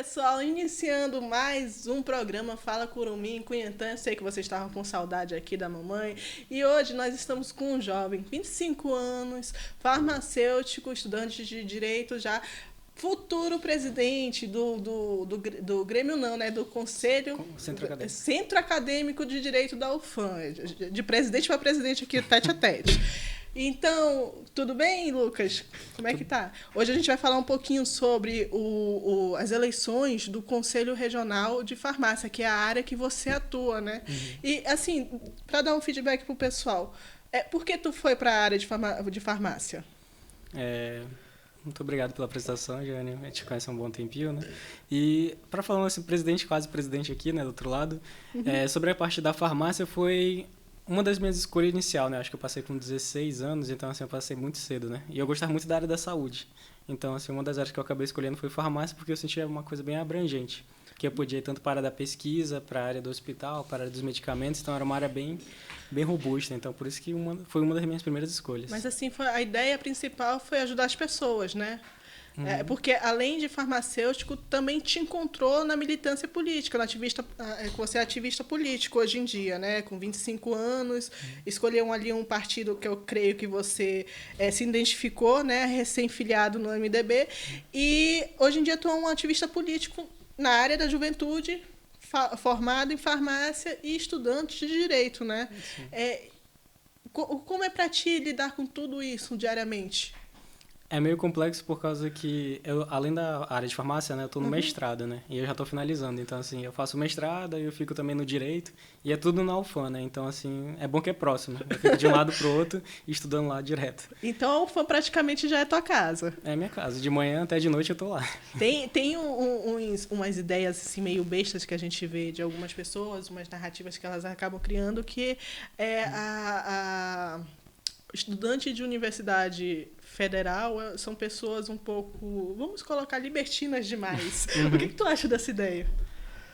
pessoal, iniciando mais um programa Fala Curumim, Cunhantã. Eu sei que vocês estavam com saudade aqui da mamãe. E hoje nós estamos com um jovem, 25 anos, farmacêutico, estudante de Direito já, futuro presidente do Grêmio não, né? Do Conselho... Centro Acadêmico de Direito da UFAM. De presidente para presidente aqui, tete a tete. Então, tudo bem, Lucas? Como é que tá? Hoje a gente vai falar um pouquinho sobre as eleições do Conselho Regional de Farmácia, que é a área que você atua, né? Uhum. E, assim, para dar um feedback pro pessoal, por que tu foi para a área de farmácia? Muito obrigado pela apresentação, Jane. A gente conhece há um bom tempinho, né? E, para falar assim, presidente, quase presidente aqui, né, do outro lado, sobre a parte da farmácia, foi uma das minhas escolhas inicial, né? Acho que eu passei com 16 anos, então, assim, eu passei muito cedo, né? E eu gostava muito da área da saúde. Então, assim, uma das áreas que eu acabei escolhendo foi farmácia, porque eu sentia uma coisa bem abrangente. Que eu podia ir tanto para a área da pesquisa, para a área do hospital, para a área dos medicamentos. Então, era uma área bem robusta. Então, por isso que foi uma das minhas primeiras escolhas. Mas, assim, a ideia principal foi ajudar as pessoas, né? Uhum. Porque, além de farmacêutico, também te encontrou na militância política, você é ativista político hoje em dia, né? Com 25 anos, escolheu ali um partido que eu creio que você se identificou, né? Recém-filiado no MDB. E, hoje em dia, tu é um ativista político na área da juventude, formado em farmácia e estudante de direito, né? Como é para ti lidar com tudo isso diariamente? É meio complexo por causa que, além da área de farmácia, né, eu estou no mestrado, né? E eu já estou finalizando. Então, assim, eu faço mestrado, eu fico também no direito, e é tudo na UFAM, né? Então, assim, é bom que é próximo. Eu fico de um lado pro outro, estudando lá direto. Então, a UFAM praticamente já é tua casa. É minha casa. De manhã até de noite eu tô lá. Tem umas ideias, assim, meio bestas que a gente vê de algumas pessoas, umas narrativas que elas acabam criando, que é a estudante de universidade federal são pessoas um pouco, vamos colocar, libertinas demais. O que tu acha dessa ideia?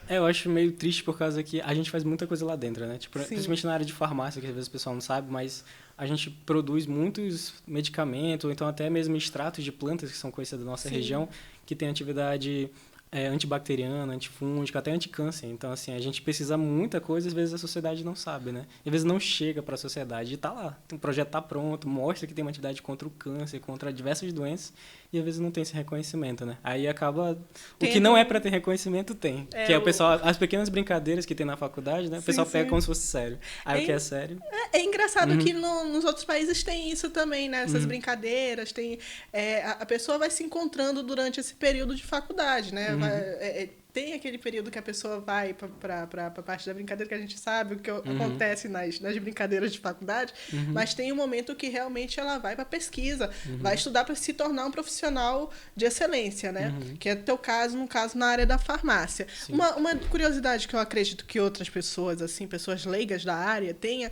Eu acho meio triste por causa que a gente faz muita coisa lá dentro, né? Tipo, principalmente na área de farmácia, que às vezes o pessoal não sabe, mas a gente produz muitos medicamentos, ou então até mesmo extratos de plantas que são conhecidas da nossa região, que tem atividade antibacteriana, antifúngica, até anticâncer. Então, assim, a gente precisa muita coisa, às vezes a sociedade não sabe, né? Às vezes não chega para a sociedade e tá lá. O projeto tá pronto, mostra que tem uma atividade contra o câncer, contra diversas doenças, e às vezes não tem esse reconhecimento, né? Aí acaba... O que não é para ter reconhecimento, tem. Que é o pessoal... As pequenas brincadeiras que tem na faculdade, né? O pessoal pega como se fosse sério. Aí o que é sério... É engraçado que nos outros países tem isso também, né? Essas brincadeiras, tem... a pessoa vai se encontrando durante esse período de faculdade, né? Tem aquele período que a pessoa vai para a parte da brincadeira, que a gente sabe o que acontece nas brincadeiras de faculdade, mas tem um momento que realmente ela vai para pesquisa, vai estudar para se tornar um profissional de excelência, né? Que é o teu caso, no caso, na área da farmácia. Uma curiosidade que eu acredito que outras pessoas, assim, pessoas leigas da área, tem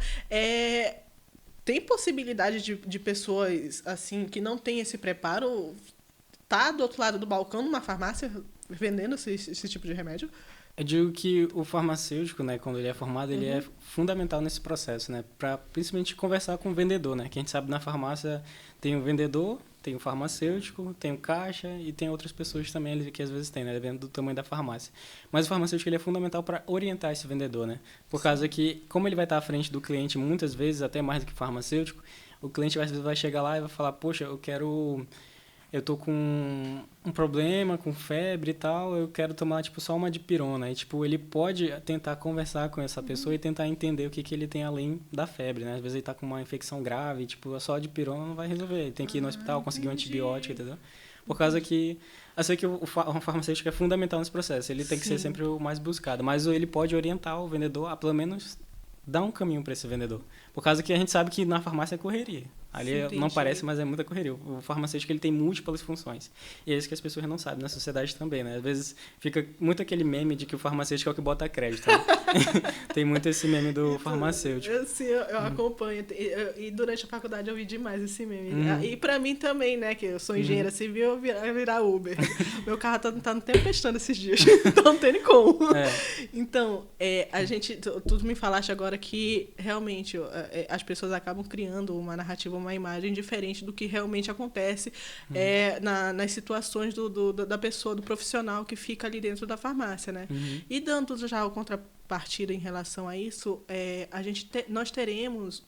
possibilidade de pessoas, assim, que não têm esse preparo, tá do outro lado do balcão numa farmácia vendendo esse tipo de remédio? Eu digo que o farmacêutico, né, quando ele é formado, ele é fundamental nesse processo, né, para principalmente conversar com o vendedor, né, que a gente sabe na farmácia tem o vendedor, tem o farmacêutico, tem o caixa e tem outras pessoas também que às vezes tem, né, dependendo do tamanho da farmácia. Mas o farmacêutico ele é fundamental para orientar esse vendedor, né, por causa que, como ele vai estar à frente do cliente muitas vezes, até mais do que o farmacêutico, o cliente às vezes vai chegar lá e vai falar, poxa, eu tô com um problema, com febre e tal, eu quero tomar, tipo, só uma dipirona. E, tipo, ele pode tentar conversar com essa pessoa e tentar entender o que ele tem além da febre, né? Às vezes ele tá com uma infecção grave, tipo, só a dipirona não vai resolver. Ele tem que ir no hospital, conseguir um antibiótico, entendeu? Por causa que... Eu sei que o farmacêutico é fundamental nesse processo. Ele tem que ser sempre o mais buscado. Mas ele pode orientar o vendedor a, pelo menos, dar um caminho para esse vendedor. Por causa que a gente sabe que na farmácia é correria. Ali não parece, mas é muita correria. O farmacêutico ele tem múltiplas funções. E é isso que as pessoas não sabem, na sociedade também, né? Às vezes fica muito aquele meme de que o farmacêutico é o que bota crédito. Né? Tem muito esse meme do farmacêutico. Eu acompanho. E durante a faculdade eu vi demais esse meme. E pra mim também, né? Que eu sou engenheira civil, eu virar Uber. Meu carro tá no tempo testando esses dias. Então não tem nem como. Então, tu me falaste agora que realmente as pessoas acabam criando uma narrativa uma imagem diferente do que realmente acontece nas situações da pessoa, do profissional que fica ali dentro da farmácia, né? E dando já o contrapartida em relação a isso, nós teremos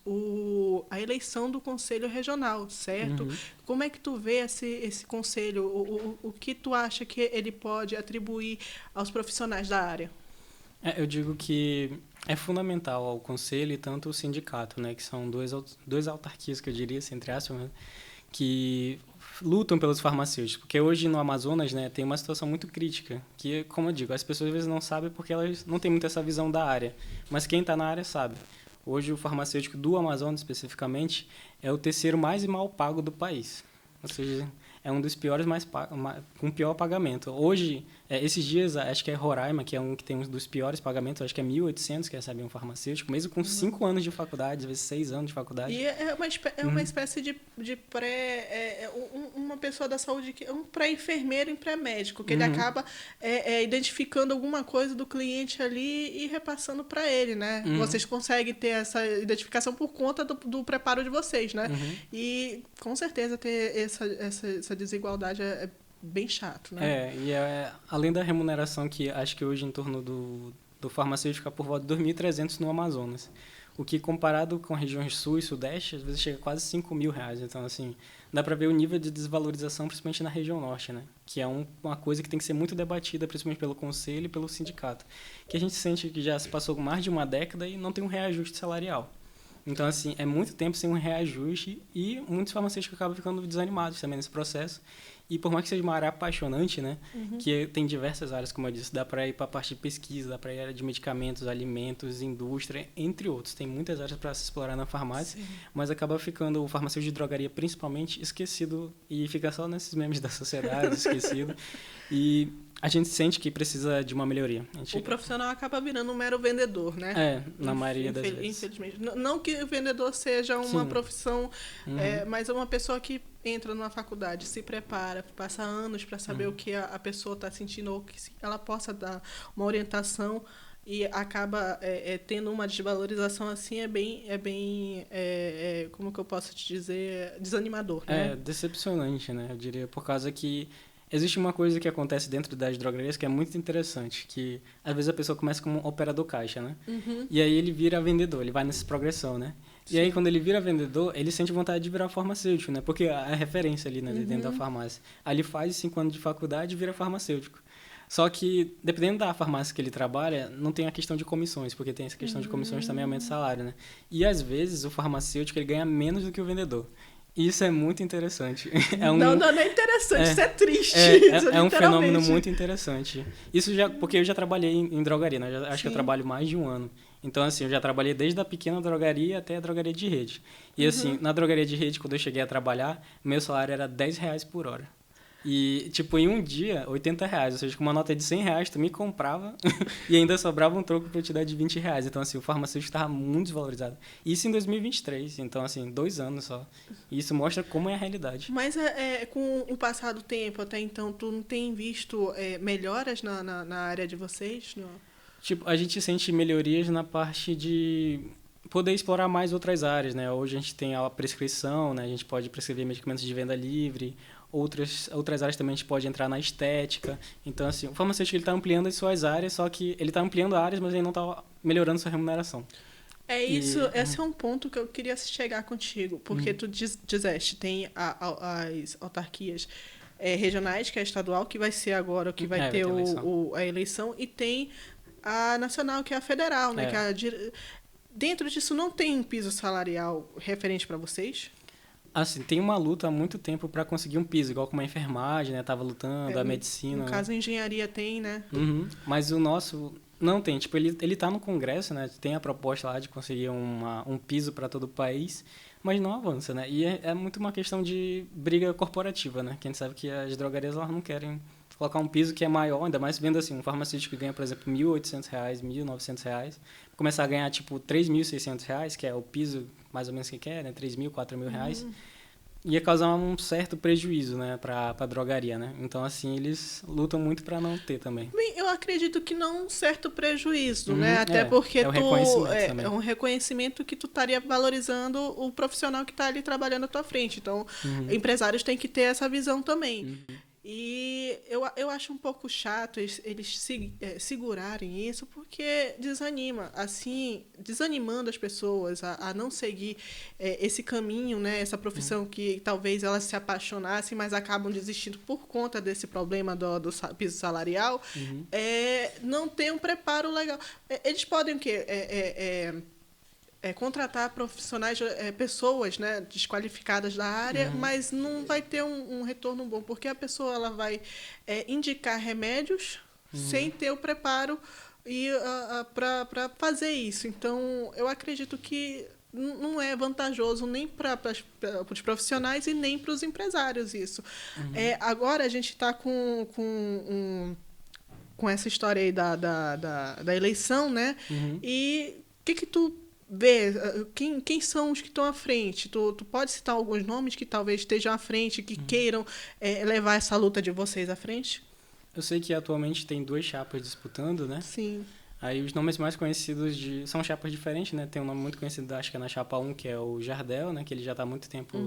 a eleição do Conselho Regional, certo? Como é que tu vê esse conselho? O que tu acha que ele pode atribuir aos profissionais da área? Eu digo que é fundamental ao conselho e tanto o sindicato, né, que são duas autarquias, que eu diria, assim, entre aspas, né, que lutam pelos farmacêuticos. Porque hoje no Amazonas, né, tem uma situação muito crítica, que, como eu digo, as pessoas às vezes não sabem porque elas não têm muito essa visão da área, mas quem está na área sabe. Hoje o farmacêutico do Amazonas, especificamente, é o terceiro mais mal pago do país. Ou seja, é um dos piores com pior pagamento. Hoje, esses dias, acho que é Roraima, que é um que tem um dos piores pagamentos, acho que é 1.800 que recebe um farmacêutico, mesmo com 5 anos de faculdade, às vezes 6 anos de faculdade. E é uma espécie de uma pessoa da saúde, um pré-enfermeiro e pré-médico, que ele acaba identificando alguma coisa do cliente ali e repassando para ele, né? Vocês conseguem ter essa identificação por conta do preparo de vocês, né? E, com certeza, ter essa desigualdade é bem chato, né? Além da remuneração, que acho que hoje em torno do farmacêutico fica por volta de 2.300 no Amazonas. O que, comparado com regiões sul e sudeste, às vezes chega a quase 5.000 reais. Então, assim, dá para ver o nível de desvalorização, principalmente na região norte, né? Que é uma coisa que tem que ser muito debatida, principalmente pelo conselho e pelo sindicato. Que a gente sente que já se passou mais de uma década e não tem um reajuste salarial. Então, assim, é muito tempo sem um reajuste e muitos farmacêuticos acabam ficando desanimados também nesse processo. E por mais que seja uma área apaixonante, né, que tem diversas áreas, como eu disse, dá para ir para a parte de pesquisa, dá para ir para a área de medicamentos, alimentos, indústria, entre outros. Tem muitas áreas para se explorar na farmácia, mas acaba ficando o farmacêutico de drogaria, principalmente, esquecido e fica só nesses memes da sociedade, esquecido. E a gente sente que precisa de uma melhoria. O profissional acaba virando um mero vendedor, né? Na maioria das vezes. Infelizmente. Não que o vendedor seja uma profissão, mas é uma pessoa que entra numa faculdade, se prepara, passa anos para saber o que a pessoa está sentindo, ou que ela possa dar uma orientação, e acaba tendo uma desvalorização assim, é bem como que eu posso te dizer, desanimador, né? Decepcionante, né? Eu diria, por causa que existe uma coisa que acontece dentro das drogarias que é muito interessante, que às vezes a pessoa começa como um operador caixa, né? E aí ele vira vendedor, ele vai nessa progressão, né? Sim. E aí quando ele vira vendedor, ele sente vontade de virar farmacêutico, né? Porque é referência ali, né, dentro da farmácia. Aí ele faz 5 anos de faculdade e vira farmacêutico. Só que, dependendo da farmácia que ele trabalha, não tem a questão de comissões, porque tem essa questão de comissões também aumenta o salário, né? E às vezes o farmacêutico ele ganha menos do que o vendedor. Isso é muito interessante. Não é interessante, isso é triste. É um fenômeno muito interessante. Isso porque eu já trabalhei em drogaria, né? Acho que eu trabalho mais de 1 ano. Então, assim, eu já trabalhei desde a pequena drogaria até a drogaria de rede. E, assim, na drogaria de rede, quando eu cheguei a trabalhar, meu salário era R$10 por hora. E, tipo, em um dia, R$80. Ou seja, com uma nota de R$100, tu me comprava e ainda sobrava um troco pra eu te dar de R$20. Então, assim, o farmacêutico estava muito desvalorizado. Isso em 2023. Então, assim, 2 anos só. E isso mostra como é a realidade. Mas com o passar do tempo, até então, tu não tem visto melhoras na área de vocês? Não? Tipo, a gente sente melhorias na parte de poder explorar mais outras áreas, né? Hoje a gente tem a prescrição, né? A gente pode prescrever medicamentos de venda livre. Outras áreas também a gente pode entrar na estética. Então, assim, o farmacêutico ele está ampliando as suas áreas, só que ele está ampliando áreas, mas ele não está melhorando sua remuneração. Esse é um ponto que eu queria chegar contigo, porque tu disseste, tem as autarquias regionais, que é a estadual, que vai ser agora o que vai ter a eleição, e tem a nacional, que é a federal, né? Dentro disso não tem um piso salarial referente para vocês? Assim, tem uma luta há muito tempo para conseguir um piso, igual como a enfermagem, né? Tava lutando, a medicina. No caso, a engenharia tem, né? Mas o nosso não tem. Tipo, ele tá no Congresso, né? Tem a proposta lá de conseguir um piso para todo o país, mas não avança, né? E é muito uma questão de briga corporativa, né? Que a gente sabe que as drogarias elas não querem colocar um piso que é maior, ainda mais vendo assim, um farmacêutico que ganha, por exemplo, R$1.800, R$1.900, começar a ganhar, tipo, R$3.600, que é o piso mais ou menos que quer, né? R$3.000, R$4.000. ia causar um certo prejuízo, né, para a drogaria, né? Então, assim, eles lutam muito para não ter também. Bem, eu acredito que não um certo prejuízo, né? Até porque é o reconhecimento é também. um reconhecimento que tu estaria valorizando o profissional que está ali trabalhando à tua frente. Então, empresários têm que ter essa visão também. E eu acho um pouco chato eles segurarem isso, porque desanima, assim, desanimando as pessoas a não seguir esse caminho, né, essa profissão que talvez elas se apaixonassem, mas acabam desistindo por conta desse problema do piso salarial, não ter um preparo legal. Eles podem o quê? Contratar profissionais, pessoas, né, desqualificadas da área, mas não vai ter um retorno bom, porque a pessoa ela vai indicar remédios sem ter o preparo para fazer isso. Então, eu acredito que não é vantajoso nem para os profissionais e nem para os empresários isso. Agora a gente está com essa história aí da eleição, né? E o que tu vê? Quem são os que estão à frente? Tu pode citar alguns nomes que talvez estejam à frente, que queiram levar essa luta de vocês à frente? Eu sei que atualmente tem 2 chapas disputando, né? Sim. Aí os nomes mais conhecidos são chapas diferentes, né? Tem um nome muito conhecido, acho que é na chapa 1, que é o Jardel, né? Que ele já está há muito tempo,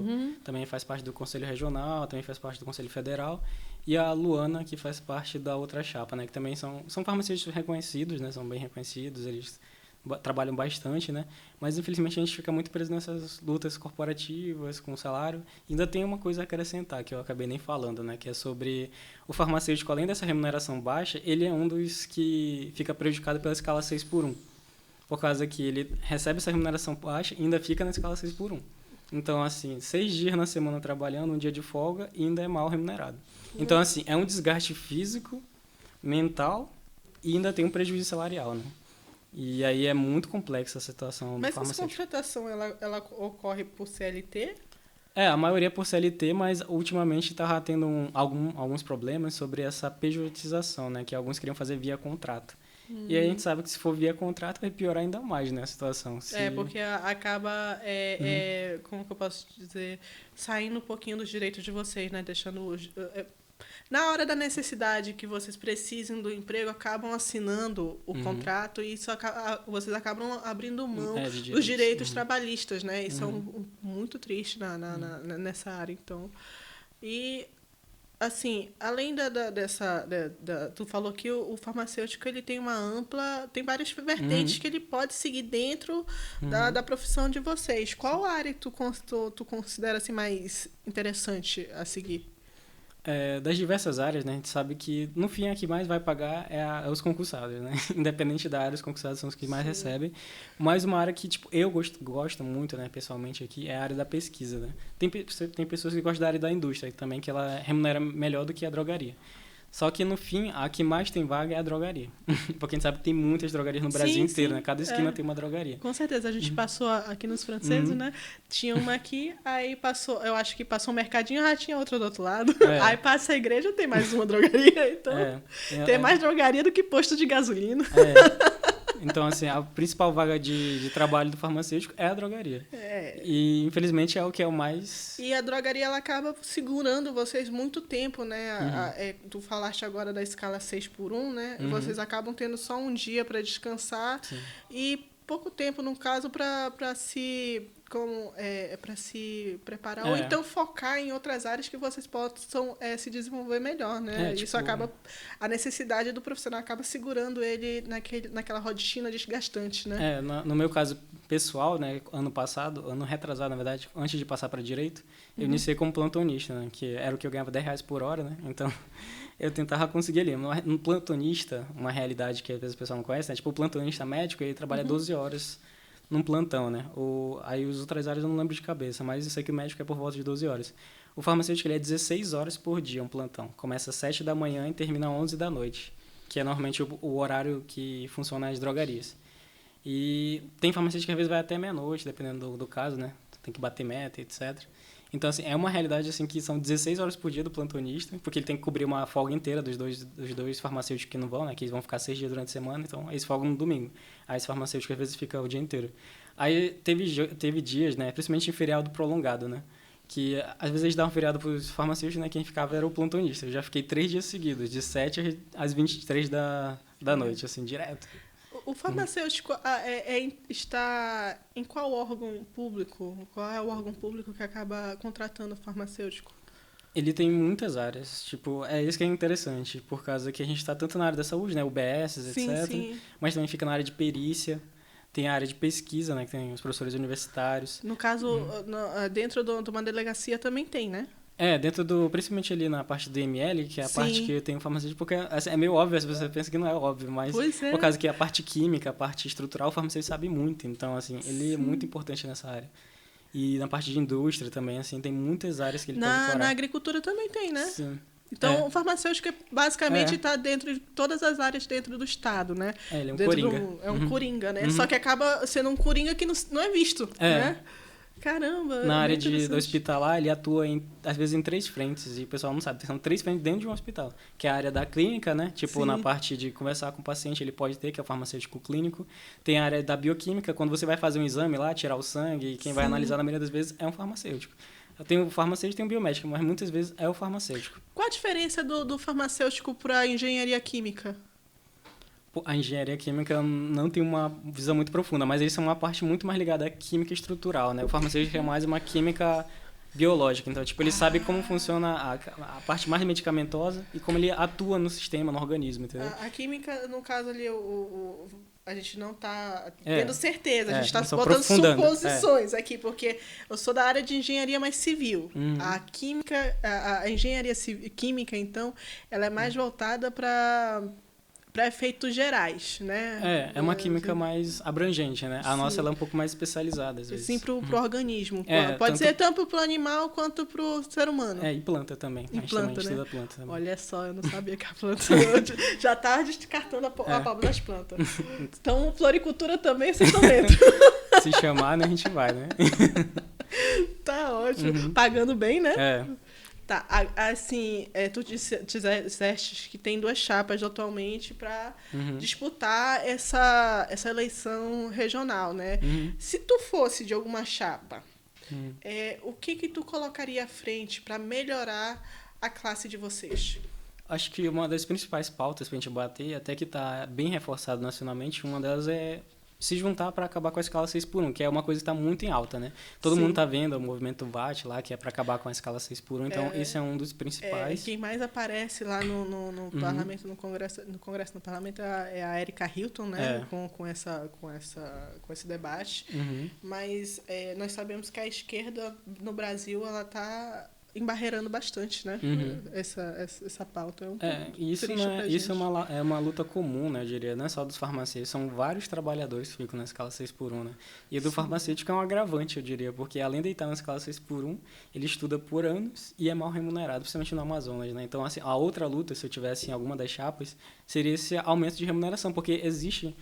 também faz parte do Conselho Regional, também faz parte do Conselho Federal. E a Luana, que faz parte da outra chapa, né? Que também são farmacêuticos reconhecidos, né? São bem reconhecidos, eles trabalham bastante, né? Mas infelizmente a gente fica muito preso nessas lutas corporativas com o salário. E ainda tem uma coisa a acrescentar que eu acabei nem falando, né? Que é sobre o farmacêutico, além dessa remuneração baixa, ele é um dos que fica prejudicado pela escala 6x1. Por causa que ele recebe essa remuneração baixa e ainda fica na escala 6x1. Então, assim, 6 dias na semana trabalhando, um dia de folga e ainda é mal remunerado. Então, assim, é um desgaste físico, mental e ainda tem um prejuízo salarial, né? E aí é muito complexa a situação do farmacêutico. Mas essa contratação, ela ocorre por CLT? A maioria é por CLT, mas ultimamente estava tendo alguns problemas sobre essa pejotização, né? Que alguns queriam fazer via contrato. E aí a gente sabe que se for via contrato vai piorar ainda mais, né, a situação. Porque acaba, como que eu posso dizer, saindo um pouquinho dos direitos de vocês, né? Deixando na hora da necessidade que vocês precisem do emprego, acabam assinando o contrato e vocês acabam abrindo mão dos direitos trabalhistas, né? Isso é muito triste nessa área, então. E, assim, além tu falou que o farmacêutico ele tem tem várias vertentes que ele pode seguir dentro da profissão de vocês. Qual área tu considera assim, mais interessante a seguir? Das diversas áreas, né, a gente sabe que no fim a que mais vai pagar é os concursados, né? Independente da área, os concursados são os que mais recebem. Mas uma área que tipo, eu gosto muito, né, pessoalmente aqui, é a área da pesquisa, né? Tem pessoas que gostam da área da indústria também, que ela remunera melhor do que a drogaria. Só que, no fim, a que mais tem vaga é a drogaria. Porque a gente sabe que tem muitas drogarias no Brasil inteiro, né? Cada esquina tem uma drogaria. Com certeza. A gente passou aqui nos franceses, né? Tinha uma aqui, aí passou... Eu acho que passou um mercadinho, já tinha outra do outro lado. Aí passa a igreja, tem mais uma drogaria. Então, tem mais drogaria do que posto de gasolina. Então, assim, a principal vaga de trabalho do farmacêutico é a drogaria. E, infelizmente, é o que é o mais... E a drogaria, ela acaba segurando vocês muito tempo, né? Tu falaste agora da escala 6x1, né? Vocês acabam tendo só um dia para descansar. Sim. E pouco tempo, no caso, para se preparar. Ou então focar em outras áreas que vocês possam se desenvolver melhor, né? Isso acaba... A necessidade do profissional acaba segurando ele naquela rotina desgastante, né? No meu caso pessoal, né? Ano retrasado, na verdade, antes de passar para direito, eu iniciei como plantonista, né? Que era o que eu ganhava R$10 por hora, né? Então... eu tentava conseguir ali. Um plantonista, uma realidade que às vezes o pessoal não conhece, né? Tipo, o plantonista médico, ele trabalha 12 horas num plantão, né? Aí os outras áreas eu não lembro de cabeça, mas eu sei que o médico é por volta de 12 horas. O farmacêutico, ele é 16 horas por dia, um plantão. Começa às 7 da manhã e termina às 11 da noite, que é normalmente o horário que funciona nas drogarias. E tem farmacêutico que às vezes vai até meia-noite, dependendo do caso, né? Tem que bater meta, etc. Então, assim, é uma realidade assim, que são 16 horas por dia do plantonista, porque ele tem que cobrir uma folga inteira dos dois farmacêuticos que não vão, né? Que eles vão ficar 6 dias durante a semana, então eles folgam no domingo. Aí esse farmacêutico às vezes fica o dia inteiro. Aí teve dias, né? Principalmente em feriado prolongado, né? que às vezes eles davam feriado para os farmacêuticos, né? Quem ficava era o plantonista. Eu já fiquei 3 dias seguidos, de 7 às 23 da noite, assim, direto. O farmacêutico está em qual órgão público? Qual é o órgão público que acaba contratando o farmacêutico? Ele tem muitas áreas, tipo, é isso que é interessante, por causa que a gente está tanto na área da saúde, né, UBS, Sim, etc., sim. mas também fica na área de perícia, tem a área de pesquisa, né, que tem os professores universitários. No caso, dentro de uma delegacia também tem, né? Dentro principalmente ali na parte do ML, que é a Sim. parte que eu tenho farmacêutico, porque assim, é meio óbvio, se você pensa que não é óbvio, mas Pois é. por causa que a parte química, a parte estrutural, o farmacêutico sabe muito, então, assim, ele é muito importante nessa área. E na parte de indústria também, assim, tem muitas áreas que ele pode explorar. Na agricultura também tem, né? Sim. Então, o farmacêutico basicamente está dentro de todas as áreas dentro do Estado, né? Ele é um dentro coringa. É um coringa, né? Só que acaba sendo um coringa que não é visto, né? Caramba! Na área do hospitalar, ele atua, às vezes, em 3 frentes, e o pessoal não sabe. São 3 frentes dentro de um hospital. Que é a área da clínica, né? Tipo, Sim. na parte de conversar com o paciente, ele pode ter, que é o farmacêutico clínico. Tem a área da bioquímica, quando você vai fazer um exame lá, tirar o sangue, e quem vai analisar, na maioria das vezes, é um farmacêutico. Tem o farmacêutico e tem o biomédico, mas muitas vezes é o farmacêutico. Qual a diferença do farmacêutico para a engenharia química? A engenharia química não tem uma visão muito profunda, mas eles são uma parte muito mais ligada à química estrutural, né? O farmacêutico é mais uma química biológica, então, tipo, ele sabe como funciona a parte mais medicamentosa e como ele atua no sistema, no organismo, entendeu? A química, no caso ali, a gente não está tendo certeza, a gente está botando aprofundando. suposições aqui, porque eu sou da área de engenharia mais civil. A química, a engenharia química, então, ela é mais voltada para efeitos gerais, né? É uma química mais abrangente, né? A Sim. nossa ela é um pouco mais especializada, às vezes. Sim, pro organismo. Pode tanto... ser tanto pro animal quanto pro ser humano. E planta também. E a gente planta, também né? estuda planta também. Olha só, eu não sabia que a planta... já estava descartando a pobre das plantas. Então, floricultura também, vocês estão dentro. Se chamar, né, a gente vai, né? Tá ótimo. Pagando bem, né? Tá, assim, tu disseste que tem 2 chapas atualmente para disputar essa eleição regional, né? Se tu fosse de alguma chapa, o que tu colocaria à frente para melhorar a classe de vocês? Acho que uma das principais pautas para a gente bater, até que está bem reforçado nacionalmente, uma delas é se juntar para acabar com a escala 6x1, que é uma coisa que está muito em alta, né? Todo mundo está vendo o movimento VAT lá, que é para acabar com a escala 6x1, então esse é um dos principais. Quem mais aparece lá no parlamento, no parlamento é a Erika Hilton, né? Com esse debate. Mas nós sabemos que a esquerda no Brasil ela está embarreirando bastante, né? Essa pauta. Isso é uma luta comum, né? Eu diria, não é só dos farmacêuticos, são vários trabalhadores que ficam na escala 6x1, né? E do farmacêutico é um agravante, eu diria, porque além de estar na escala 6x1, ele estuda por anos e é mal remunerado, principalmente no Amazonas, né? Então, assim, a outra luta, se eu tivesse em alguma das chapas, seria esse aumento de remuneração, porque existe...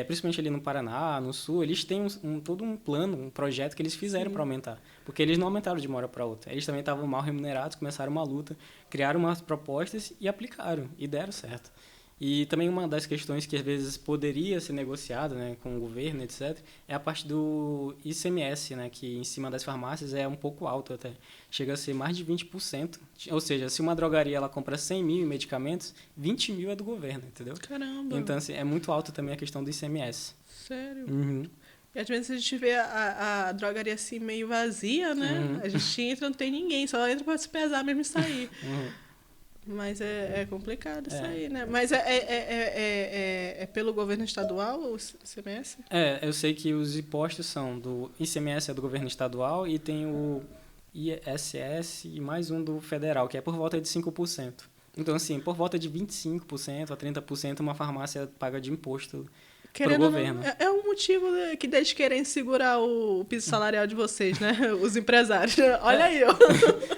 principalmente ali no Paraná, no Sul, eles têm todo um plano, um projeto que eles fizeram para aumentar. Porque eles não aumentaram de uma hora para outra. Eles também estavam mal remunerados, começaram uma luta, criaram umas propostas e aplicaram, e deram certo. E também uma das questões que às vezes poderia ser negociada, né, com o governo, etc., é a parte do ICMS, né, que em cima das farmácias é um pouco alto até. Chega a ser mais de 20%. Ou seja, se uma drogaria ela compra 100 mil em medicamentos, 20 mil é do governo, entendeu? Caramba! Então, assim, é muito alto também a questão do ICMS. Sério? E às vezes a gente vê a drogaria assim meio vazia, né? A gente entra, não tem ninguém, só entra para se pesar mesmo e sair. Mas é complicado isso aí, né? Mas é pelo governo estadual o ICMS? Eu sei que os impostos são do ICMS é do governo estadual e tem o ISS e mais um do federal, que é por volta de 5%. Então, assim, por volta de 25% a 30% uma farmácia paga de imposto para o governo. É um motivo que eles querem segurar o piso salarial de vocês, né? Os empresários. Olha aí, ó.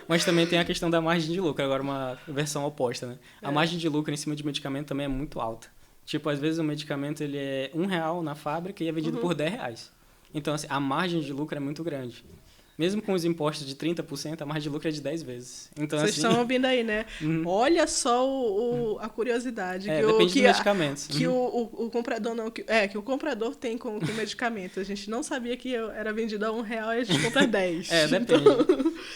Mas também tem a questão da margem de lucro, agora uma versão oposta, né? A margem de lucro em cima de medicamento também é muito alta. Tipo, às vezes o medicamento ele é R$1 na fábrica e é vendido por R$10. Então, assim, a margem de lucro é muito grande. Mesmo com os impostos de 30%, a margem de lucro é de 10 vezes. Então, Vocês assim, estão ouvindo aí, né? Olha só a curiosidade. depende dos medicamentos. Que o comprador não... que o comprador tem com o medicamento. A gente não sabia que era vendido a R$1 e a gente compra 10. Depende.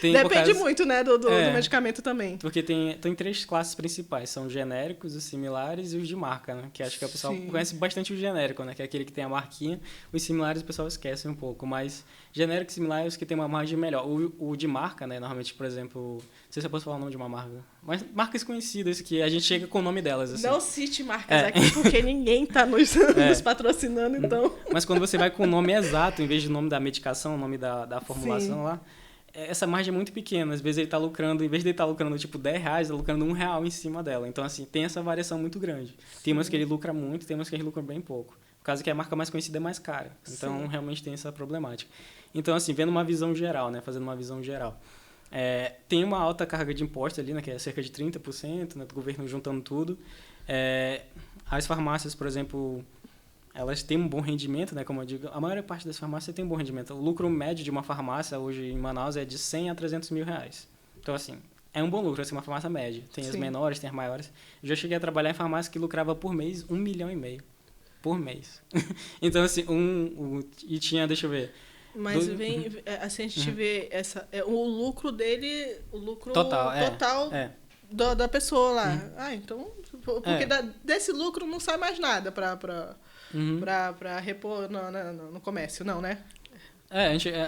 Então, depende muito, né, do medicamento também. Porque tem 3 classes principais. São genéricos, os similares e os de marca, né? Que acho que o pessoal conhece bastante o genérico, né? Que é aquele que tem a marquinha. Os similares o pessoal esquece um pouco. Mas genérico e similar é os que tem uma margem melhor. O de marca, né? Normalmente, por exemplo... Não sei se eu posso falar o nome de uma marca. Mas marcas conhecidas que a gente chega com o nome delas, assim. Não cite marcas aqui, porque ninguém tá nos patrocinando, então... Mas quando você vai com o nome exato, em vez do nome da medicação, o nome da formulação lá, essa margem é muito pequena. Às vezes ele está lucrando, em vez de ele estar lucrando tipo R$10, ele está lucrando R$1 em cima dela. Então, assim, tem essa variação muito grande. Tem umas que ele lucra muito, tem umas que ele lucra bem pouco. Por causa que a marca mais conhecida é mais cara. Então, realmente tem essa problemática. Então, assim, vendo uma visão geral, né? Fazendo uma visão geral. Tem uma alta carga de impostos ali, né? Que é cerca de 30%, né? Do governo juntando tudo. As farmácias, por exemplo... Elas têm um bom rendimento, né? Como eu digo, a maior parte das farmácias tem um bom rendimento. O lucro médio de uma farmácia hoje em Manaus é de 100 a 300 mil reais. Então, assim, é um bom lucro, assim, uma farmácia média. Tem as menores, tem as maiores. Eu já cheguei a trabalhar em farmácia que lucrava por mês 1,5 milhão por mês. Então, assim, e tinha, deixa eu ver... Mas assim, a gente vê o lucro dele, o lucro total da pessoa lá. Então, porque desse lucro não sai mais nada para repor no comércio, não, né?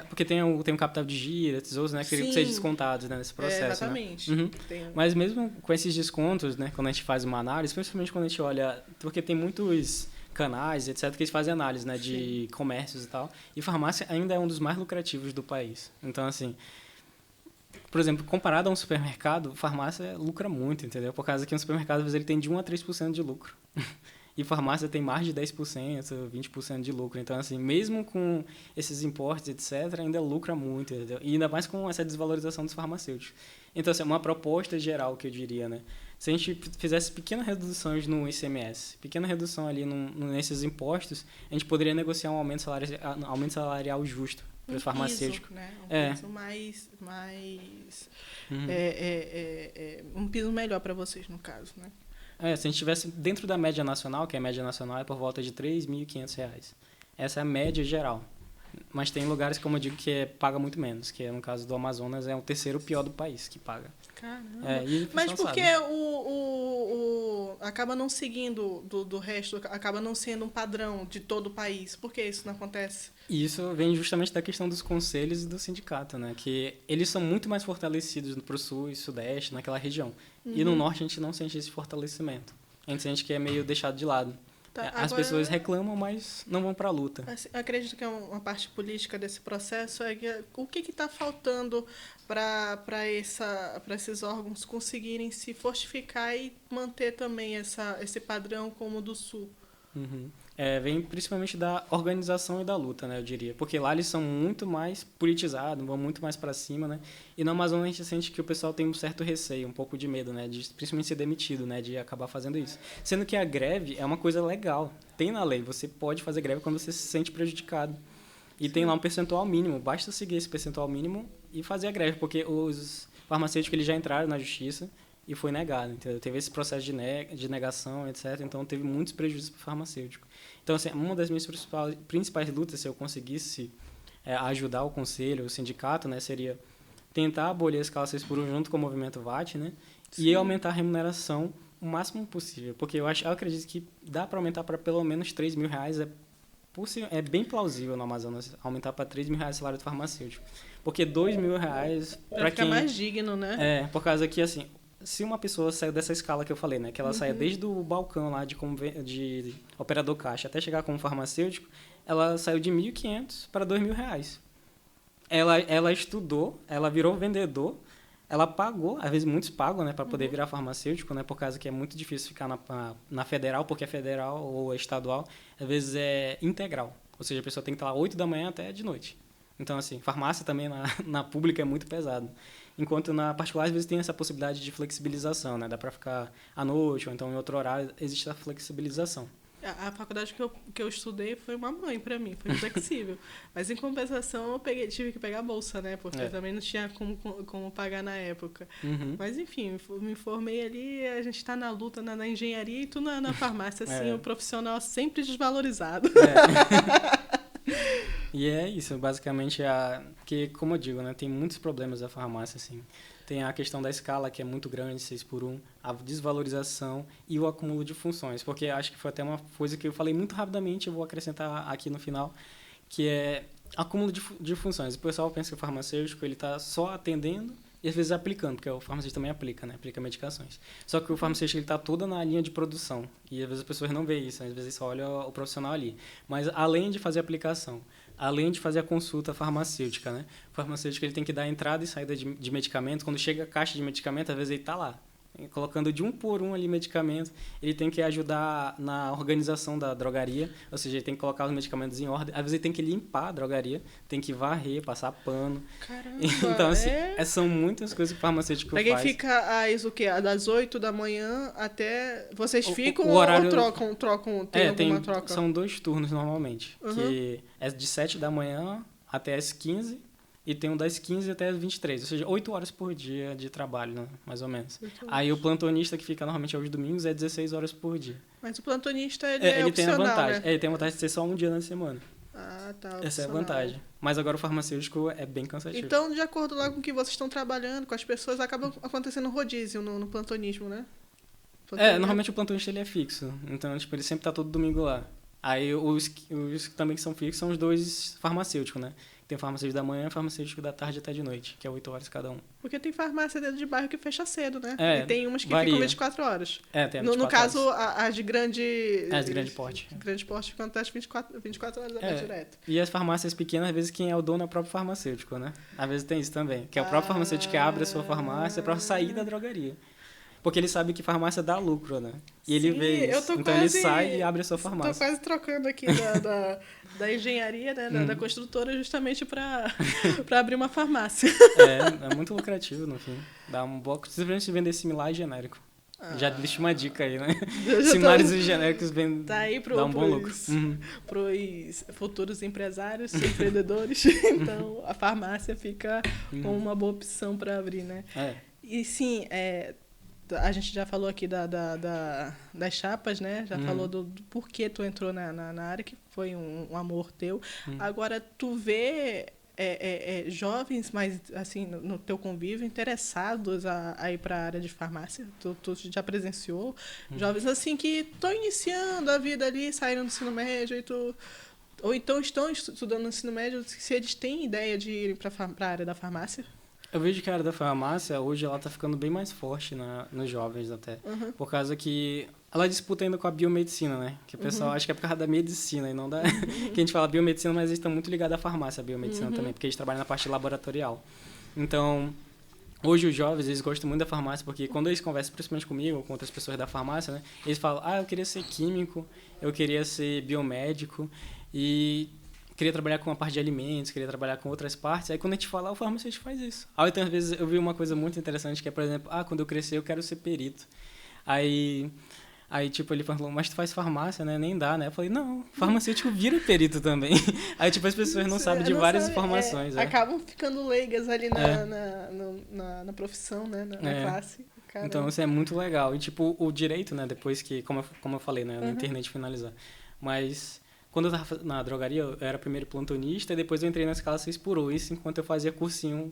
Porque tem um capital de giro, tesouros, né? Que queriam ser descontados, né, nesse processo. Exatamente. Né? Mas mesmo com esses descontos, né? Quando a gente faz uma análise, principalmente quando a gente olha... Porque tem muitos canais, etc., que eles fazem análise, né? De comércios e tal. E farmácia ainda é um dos mais lucrativos do país. Então, assim... Por exemplo, comparado a um supermercado, farmácia lucra muito, entendeu? Por causa que um supermercado, às vezes, ele tem de 1 a 3% de lucro. E farmácia tem mais de 10%, 20% de lucro. Então, assim, mesmo com esses impostos, etc., ainda lucra muito, entendeu? E ainda mais com essa desvalorização dos farmacêuticos. Então, assim, uma proposta geral que eu diria, né? Se a gente fizesse pequenas reduções no ICMS, pequena redução ali nesses impostos, a gente poderia negociar um aumento salarial justo para os farmacêuticos. Né? Piso mais um piso melhor para vocês, no caso, né? Se a gente estivesse dentro da média nacional, que a média nacional é por volta de R$ 3.500. Essa é a média geral. Mas tem lugares, como eu digo, que paga muito menos, que no caso do Amazonas é o terceiro pior do país que paga. Caramba. Mas porque acaba não seguindo do resto, acaba não sendo um padrão de todo o país. Por que isso não acontece? Isso vem justamente da questão dos conselhos e do sindicato, né? Que eles são muito mais fortalecidos para o sul e sudeste, naquela região. E no norte a gente não sente esse fortalecimento. A gente sente que é meio deixado de lado. As pessoas reclamam, mas não vão para a luta. Eu acredito que uma parte política desse processo é que, o que está faltando para esses órgãos conseguirem se fortificar e manter também esse padrão como o do Sul. Vem principalmente da organização e da luta, né, eu diria. Porque lá eles são muito mais politizados, vão muito mais para cima, né? E no Amazonas a gente sente que o pessoal tem um certo receio, um pouco de medo, né? De principalmente ser demitido, né? De acabar fazendo isso. Sendo que a greve é uma coisa legal. Tem na lei, você pode fazer greve quando você se sente prejudicado. E tem lá um percentual mínimo, basta seguir esse percentual mínimo e fazer a greve, porque os farmacêuticos eles já entraram na justiça e foi negado, entendeu? Teve esse processo de negação, etc. Então, teve muitos prejuízos para o farmacêutico. Então, assim, uma das minhas principais lutas, se eu conseguisse ajudar o conselho, o sindicato, né, seria tentar abolir a escala 6 por 1 junto com o movimento VAT, né, e aumentar a remuneração o máximo possível. Porque eu acredito que dá para aumentar para pelo menos R$3 mil. É bem plausível no Amazonas aumentar para R$3 mil o salário do farmacêutico. Porque R$2 mil para quem... mais digno, né? Por causa que, assim... Se uma pessoa saiu dessa escala que eu falei, né, que ela saia desde o balcão lá de operador caixa até chegar como farmacêutico, ela saiu de 1.500 para R$2 mil. Ela estudou, ela virou vendedor, ela pagou, às vezes muitos pagam, né, para poder virar farmacêutico, né, por causa que é muito difícil ficar na federal, porque é federal ou estadual, às vezes é integral. Ou seja, a pessoa tem que estar lá 8 da manhã até de noite. Então, assim, farmácia também na pública é muito pesado. Enquanto na particular, às vezes tem essa possibilidade de flexibilização, né? Dá para ficar à noite ou então em outro horário, existe a flexibilização. A faculdade que eu estudei foi uma mãe para mim, foi flexível. Mas em compensação eu tive que pegar a bolsa, né? Porque eu também não tinha como pagar na época. Uhum. Mas enfim, me formei ali, a gente está na luta na engenharia e tu na farmácia, assim, o profissional sempre desvalorizado. E é isso, basicamente, porque, como eu digo, né, tem muitos problemas da farmácia, assim. Tem a questão da escala, que é muito grande, 6x1, a desvalorização e o acúmulo de funções. Porque acho que foi até uma coisa que eu falei muito rapidamente, eu vou acrescentar aqui no final, que é acúmulo de funções. O pessoal pensa que o farmacêutico ele está só atendendo e às vezes aplicando, porque o farmacêutico também aplica, né? Aplica medicações. Só que o farmacêutico está toda na linha de produção e às vezes as pessoas não veem isso, às vezes só olha o profissional ali. Mas além de fazer a aplicação, além de fazer a consulta farmacêutica, né? O farmacêutico ele tem que dar entrada e saída de medicamento. Quando chega a caixa de medicamento, às vezes ele está lá, colocando de um por um ali medicamento. Ele tem que ajudar na organização da drogaria, ou seja, ele tem que colocar os medicamentos em ordem. Às vezes ele tem que limpar a drogaria, tem que varrer, passar pano. Caramba, então, assim, são muitas coisas que o farmacêutico faz. Pra quem fica o quê? Das 8 da manhã até... Vocês ficam o horário... ou trocam? Tem alguma troca? São 2 turnos normalmente, que é de 7 da manhã até as 15 e tem um das 15 até as 23, ou seja, 8 horas por dia de trabalho, né? Mais ou menos. Aí o plantonista, que fica normalmente aos domingos, é 16 horas por dia. Mas o plantonista, ele opcional, tem a vantagem. né? Ele tem a vantagem de ser só um dia na semana. Ah, tá. Essa é a vantagem. Mas agora o farmacêutico é bem cansativo. Então, de acordo lá com o que vocês estão trabalhando, com as pessoas, acaba acontecendo rodízio no plantonismo, né? Normalmente o plantonista ele é fixo. Então, tipo, ele sempre tá todo domingo lá. Aí os também que são fixos são os 2 farmacêuticos, né? Tem farmacêutico da manhã e farmacêutico da tarde até de noite, que é 8 horas cada um. Porque tem farmácia dentro de bairro que fecha cedo, né? E tem umas que varia. ficam 24 horas. Tem 24 no caso, horas. as de grande... As de grande porte. Grande porte ficam até as 24 horas direto. E as farmácias pequenas, às vezes, quem é o dono é o próprio farmacêutico, né? Às vezes tem isso também, que é o próprio farmacêutico que abre a sua farmácia para sair da drogaria. Porque ele sabe que farmácia dá lucro, né? E ele vê isso. Então ele sai e abre a sua farmácia. Tô quase trocando aqui da engenharia, né? Da construtora, justamente para abrir uma farmácia. É muito lucrativo, no fim. Dá um bom... Simplesmente vender similar e genérico. Já deixa uma dica aí, né? Similares e genéricos tá aí dá um bom lucro. Pros futuros empresários, empreendedores. Então, a farmácia fica como uma boa opção para abrir, né? E sim, a gente já falou aqui das chapas, né? Já falou do porquê tu entrou na área, que foi um amor teu. Agora, tu vê jovens mais, assim, no teu convívio, interessados a ir para a área de farmácia? Tu já presenciou jovens, assim, que estão iniciando a vida ali, saindo do ensino médio, ou então estão estudando no ensino médio, se eles têm ideia de irem para a área da farmácia? Eu vejo que a área da farmácia, hoje, ela tá ficando bem mais forte nos jovens até. Por causa que ela disputa ainda com a biomedicina, né? Que o pessoal acha que é por causa da medicina e não da... que a gente fala biomedicina, mas eles estão muito ligados à farmácia, a biomedicina também, porque eles trabalham na parte laboratorial. Então, hoje os jovens, eles gostam muito da farmácia, porque quando eles conversam, principalmente comigo ou com outras pessoas da farmácia, né? Eles falam, eu queria ser químico, eu queria ser biomédico e... queria trabalhar com a parte de alimentos, queria trabalhar com outras partes. Aí quando a gente fala, o farmacêutico faz isso. Aí então, às vezes eu vi uma coisa muito interessante, que é, por exemplo, quando eu crescer eu quero ser perito. Aí tipo, ele falou, mas tu faz farmácia, né? Nem dá, né? Eu falei, não, farmacêutico vira perito também. Aí, tipo, as pessoas não sabem de várias informações. Acabam ficando leigas ali na profissão, né? Na classe. Caramba. Então, isso é muito legal. E, tipo, o direito, né? Depois que, como eu falei, né? Eu nem terminei de finalizar. Mas... quando eu tava na drogaria, eu era primeiro plantonista e depois eu entrei na escala 6x1, isso enquanto eu fazia cursinho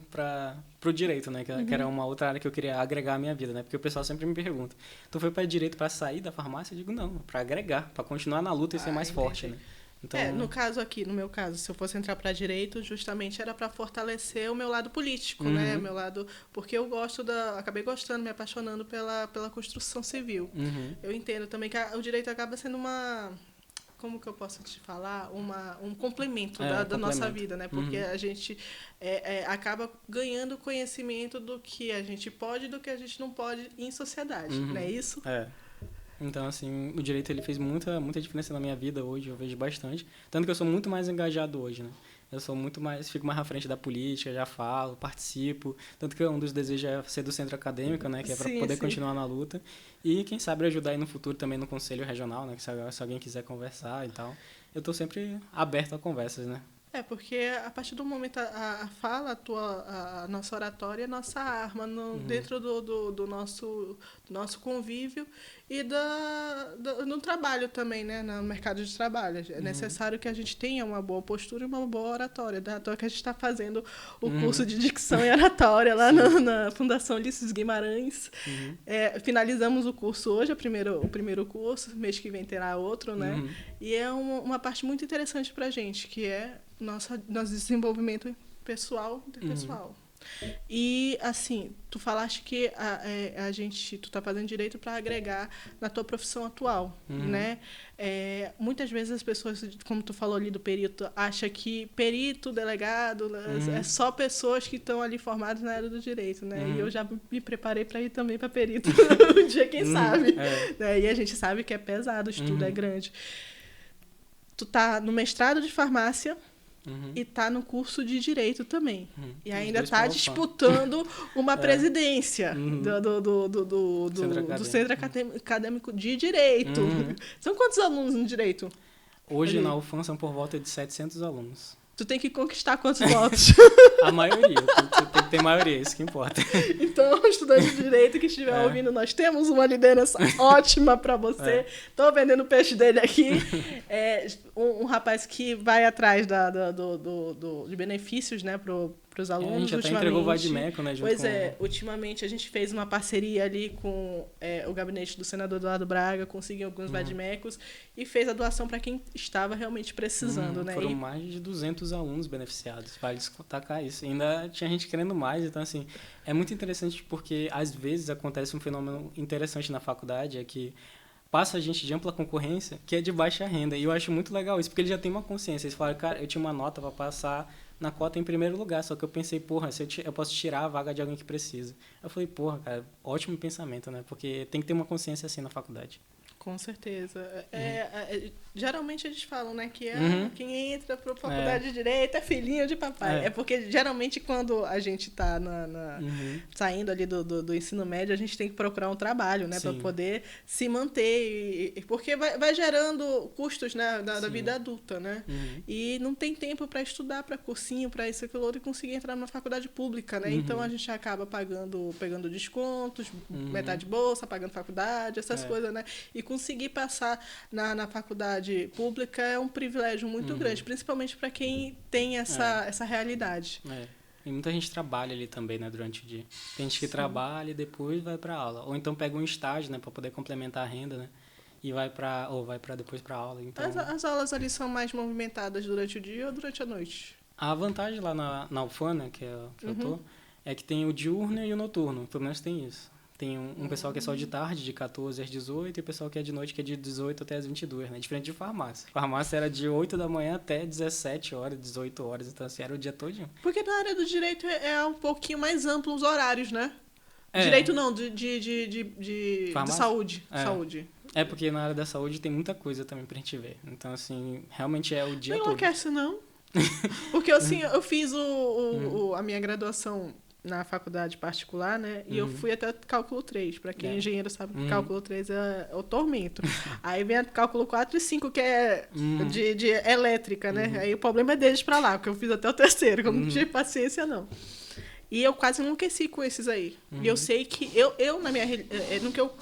pro direito, né? Que era uma outra área que eu queria agregar à minha vida, né? Porque o pessoal sempre me pergunta, tu foi para direito para sair da farmácia? Eu digo, não, para agregar, para continuar na luta e ser mais forte, né? Então... no meu caso, se eu fosse entrar para direito, justamente era para fortalecer o meu lado político, né? Meu lado, porque eu acabei gostando, me apaixonando pela construção civil. Eu entendo também que o direito acaba sendo como que eu posso te falar? Um complemento da nossa vida, né? Porque a gente acaba ganhando conhecimento do que a gente pode e do que a gente não pode em sociedade, não é isso? Então, assim, o direito ele fez muita diferença na minha vida hoje, eu vejo bastante. Tanto que eu sou muito mais engajado hoje, né? Eu sou muito mais, fico mais à frente da política, já falo, participo. Tanto que um dos desejos é ser do centro acadêmico, né? Que é para poder continuar na luta. E quem sabe ajudar aí no futuro também no conselho regional, né? Que se alguém quiser conversar e tal. Eu estou sempre aberto a conversas, né? Porque a partir do momento a fala, a nossa oratória é nossa arma dentro do nosso convívio e no trabalho também, né? No mercado de trabalho. É necessário que a gente tenha uma boa postura e uma boa oratória. Da toa que a gente está fazendo o curso de dicção e oratória lá na Fundação Ulisses Guimarães. Finalizamos o curso hoje, o primeiro curso, mês que vem terá outro, né? E é uma parte muito interessante para a gente, que é nosso desenvolvimento pessoal e interpessoal. E, assim, tu falaste que tu tá fazendo direito para agregar na tua profissão atual, né? Muitas vezes as pessoas, como tu falou ali do perito, acham que perito, delegado, é só pessoas que estão ali formadas na área do direito, né? E eu já me preparei para ir também para perito um dia, quem sabe. Né? E a gente sabe que é pesado, o estudo é grande. Tu tá no mestrado de farmácia, e tá no curso de Direito também. E ainda tá disputando uma presidência do Centro Acadêmico de Direito. São quantos alunos no Direito? Hoje, na UFAM, são por volta de 700 alunos. Tu tem que conquistar quantos votos? A maioria. Tu tem que ter maioria, isso que importa. Então, estudante de Direito que estiver ouvindo, nós temos uma liderança ótima para você. Estou vendendo o peixe dele aqui. Um rapaz que vai atrás de benefícios, né, para os alunos. A gente até entregou o Vadimeco, né? Ultimamente a gente fez uma parceria ali com o gabinete do senador Eduardo Braga, conseguiu alguns Vadimecos e fez a doação para quem estava realmente precisando, né? Foram mais de 200 alunos beneficiados, vale destacar isso. E ainda tinha gente querendo mais, então assim, é muito interessante porque às vezes acontece um fenômeno interessante na faculdade, é que passa gente de ampla concorrência que é de baixa renda, e eu acho muito legal isso, porque ele já tem uma consciência. Eles falam, cara, eu tinha uma nota para passar na cota em primeiro lugar, só que eu pensei, porra, eu posso tirar a vaga de alguém que precisa. Eu falei, porra, cara, ótimo pensamento, né? Porque tem que ter uma consciência assim na faculdade. Com certeza. Geralmente eles falam, né, que quem entra para a faculdade de Direito é filhinho de papai. É porque geralmente quando a gente está saindo ali do ensino médio, a gente tem que procurar um trabalho, né, para poder se manter. Porque vai gerando custos, né, da vida adulta, né? E não tem tempo para estudar, para cursinho, para isso, aquilo outro, e conseguir entrar na faculdade pública, né? Então a gente acaba pegando descontos, metade de bolsa, pagando faculdade, essas coisas, né? E conseguir passar na faculdade pública é um privilégio muito grande, principalmente para quem tem essa realidade. E muita gente trabalha ali também, né, durante o dia. Tem gente que trabalha e depois vai para aula. Ou então pega um estágio, né, para poder complementar a renda, né? E vai depois para aula. Então... As aulas ali são mais movimentadas durante o dia ou durante a noite? A vantagem lá na UFAM, né, que eu tô, é que tem o diurno e o noturno. Pelo menos tem isso. Tem um pessoal que é só de tarde, de 14 às 18, e o pessoal que é de noite, que é de 18 até às 22, né? Diferente de farmácia. Farmácia era de 8 da manhã até 17 horas, 18 horas, então assim, era o dia todinho. Porque na área do direito é um pouquinho mais amplo os horários, né? Direito não, de saúde. Saúde. Porque na área da saúde tem muita coisa também pra gente ver. Então, assim, realmente é o dia todo. Não enlouquece, não. Porque, assim, eu fiz a minha graduação na faculdade particular, né? E eu fui até cálculo 3. Para quem é engenheiro sabe que cálculo 3 é o tormento. Aí vem a cálculo 4 e 5, que é de elétrica, né? Aí o problema é deles para lá, porque eu fiz até o terceiro, que eu não tive paciência, não. E eu quase enlouqueci com esses aí. E eu sei que no que eu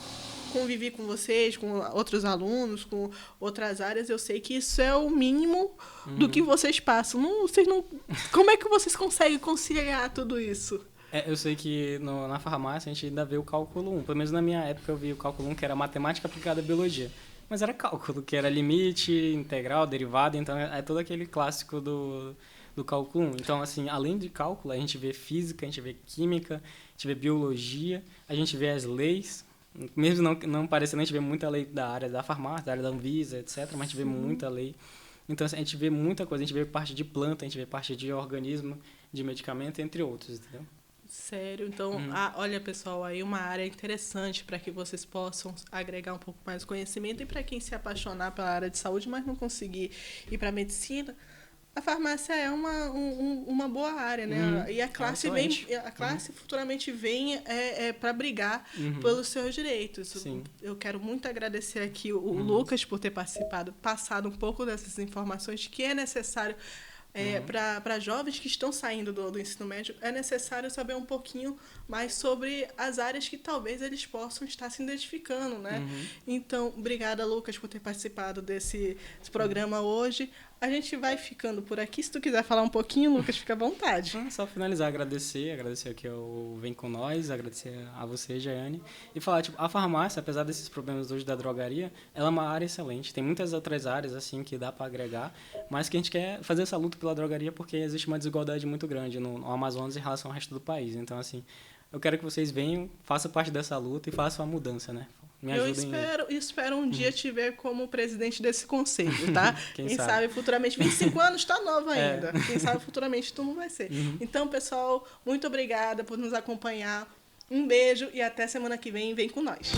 convivi com vocês, com outros alunos, com outras áreas, eu sei que isso é o mínimo do que vocês passam. Como é que vocês conseguem conciliar tudo isso? Eu sei que na farmácia a gente ainda vê o cálculo 1. Pelo menos na minha época eu vi o cálculo 1, que era matemática aplicada à biologia. Mas era cálculo, que era limite, integral, derivada. Então é todo aquele clássico do cálculo 1. Então, assim, além de cálculo, a gente vê física, a gente vê química, a gente vê biologia, a gente vê as leis. Mesmo não parecendo, a gente vê muita lei da área da farmácia, da área da Anvisa, etc. Mas a gente vê muita lei. Então, assim, a gente vê muita coisa. A gente vê parte de planta, a gente vê parte de organismo, de medicamento, entre outros, entendeu? Sério? Então, olha, pessoal, aí uma área interessante para que vocês possam agregar um pouco mais de conhecimento, e para quem se apaixonar pela área de saúde, mas não conseguir ir para a medicina, A farmácia é uma boa área, né? E a classe futuramente vem para brigar pelos seus direitos. Sim. Eu quero muito agradecer aqui o Lucas por ter passado um pouco dessas informações que é necessário para jovens que estão saindo do ensino médio. É necessário saber um pouquinho mais sobre as áreas que talvez eles possam estar se identificando, né? Então, obrigada, Lucas, por ter participado desse programa hoje. A gente vai ficando por aqui. Se tu quiser falar um pouquinho, Lucas, fica à vontade. Só finalizar, agradecer aqui ao Vem Com Nós, agradecer a você, Jaiane, e falar, tipo, a farmácia, apesar desses problemas hoje da drogaria, ela é uma área excelente. Tem muitas outras áreas, assim, que dá para agregar, mas que a gente quer fazer essa luta pela drogaria porque existe uma desigualdade muito grande no Amazonas em relação ao resto do país. Então, assim, eu quero que vocês venham, façam parte dessa luta e façam a mudança, né? Eu espero um dia te ver como presidente desse conselho, tá? Quem sabe futuramente. 25 anos tá nova ainda. Quem sabe futuramente tu não vai ser. Então, pessoal, muito obrigada por nos acompanhar. Um beijo e até semana que vem. Vem com nós.